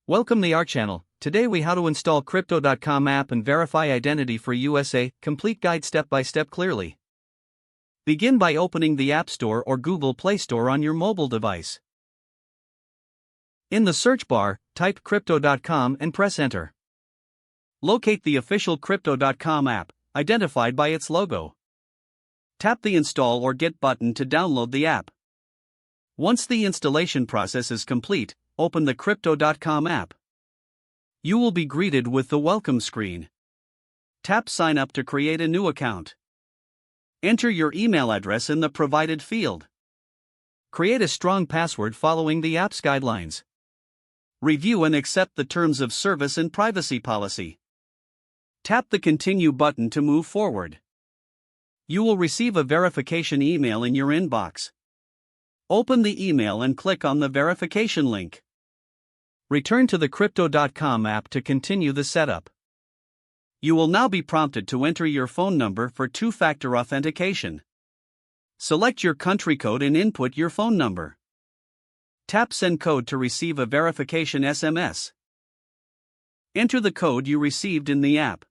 Welcome to our channel. Today we how to install Crypto.com app and verify identity for USA, complete guide step by step clearly. Begin by opening the App Store or Google Play Store on your mobile device. In the search bar, type Crypto.com and press enter. Locate the official Crypto.com app, identified by its logo. Tap the Install or Get button to download the app. Once the installation process is complete, open the Crypto.com app. You will be greeted with the welcome screen. Tap Sign Up to create a new account. Enter your email address in the provided field. Create a strong password following the app's guidelines. Review and accept the terms of service and privacy policy. Tap the Continue button to move forward. You will receive a verification email in your inbox. Open the email and click on the verification link. Return to the Crypto.com app to continue the setup. You will now be prompted to enter your phone number for two-factor authentication. Select your country code and input your phone number. Tap Send Code to receive a verification SMS. Enter the code you received in the app.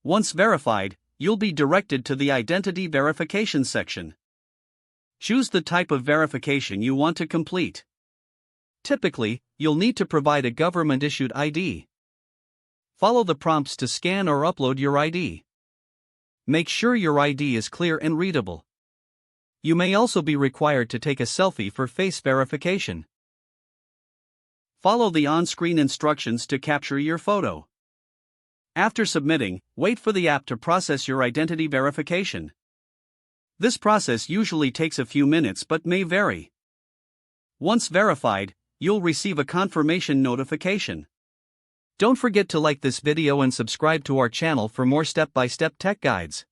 Once verified, you'll be directed to the Identity Verification section. Choose the type of verification you want to complete. Typically, you'll need to provide a government-issued ID. Follow the prompts to scan or upload your ID. Make sure your ID is clear and readable. You may also be required to take a selfie for face verification. Follow the on-screen instructions to capture your photo. After submitting, wait for the app to process your identity verification. This process usually takes a few minutes but may vary. Once verified, you'll receive a confirmation notification. Don't forget to like this video and subscribe to our channel for more step-by-step tech guides.